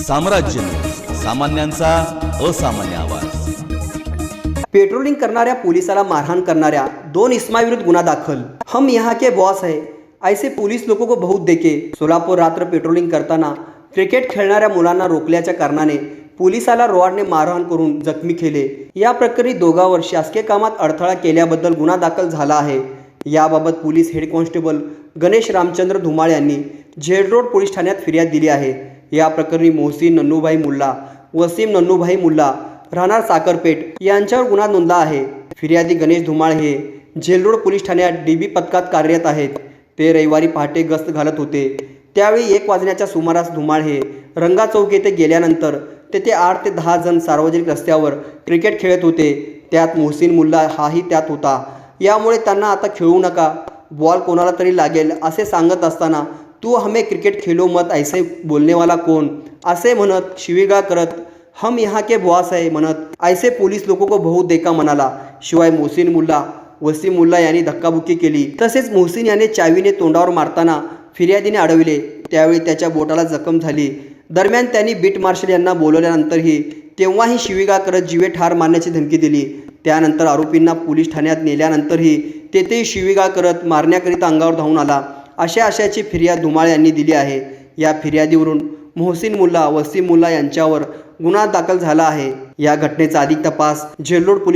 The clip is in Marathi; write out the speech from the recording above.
साम्राज्य, सामान्यांचा असामान्य आवाज। पेट्रोलिंग करणाऱ्या पोलिसाला मारहाण करणाऱ्या 2 इसमाविरुद्ध गुन्हा दाखल। हम यहाँ के बॉस है, ऐसे पुलिस लोगों को बहुत देखे। सोलापूर रात्र पेट्रोलिंग करताना क्रिकेट खेळणाऱ्या मुलांना रोखल्याच्या कारणाने पोलिसाला रॉडने मारहाण करून जखमी केले। या प्रकरणी दोघांवर शासकीय कामात अडथळा केल्याबद्दल गुन्हा दाखल झाला आहे। याबाबत police head constable Ganesh Ramchandra Dhumal यांनी झेड रोड पोलीस ठाण्यात फिर्याद दिली आहे। या प्रकरणी मोहसिन नन्नूभाई मुल्ला, वसीम नन्नूभाई मुल्ला राहणार साखरपेठ यांच्यावर गुन्हा नोंदला आहे। फिर्यादी गणेश धुमाळ हे झेल रोड पोलीस ठाण्यात डीबी पथकात कार्यरत आहेत। ते रविवारी पहाटे गस्त घालत होते। त्यावेळी 1 वाजण्याच्या सुमारास धुमाळ हे रंगा चौक येथे गेल्यानंतर तेथे 8 ते 10 जण सार्वजनिक रस्त्यावर क्रिकेट खेळत होते। त्यात मोहसिन मुल्ला हाही त्यात होता। यामुळे त्यांना आता खेळू नका, बॉल कोणाला तरी लागेल असे सांगत असताना तू हमें क्रिकेट खेलो मत ऐसे बोलने वाला कौन असे म्हणत शिवीगाळ करत हम यहाँ के बॉस है म्हणत ऐसे पोलीस लोगों को बहुत देखा म्हणाला। शिवाय मोहसिन मुल्ला, वसीम मुल्ला यांनी धक्काबुक्की केली। तसेच मोहसिन याने चावीने तोंडावर मारताना फिर्यादीने अडविले। त्यावेळी त्याच्या बोटाला जखम झाली। दरम्यान त्यांनी बीट मार्शल यांना बोलवल्यानंतरही तेव्हाही शिवीगाळ करत जीवे ठार मारण्याची धमकी दिली। त्यानंतर आरोपींना पोलीस ठाण्यात नेल्यानंतरही तेथेही शिवीगाळ करत मारण्याकरिता अंगावर धावून आला। अशाची फिर्याद धुमाळ यांनी दिली आहे। या फिर्यादीवरून मोहसिन मुल्ला, वसीम मुल्ला यांच्यावर गुन्हा दाखल झाला आहे। या घटनेचा अधिक तपास झेल रोड पोलीस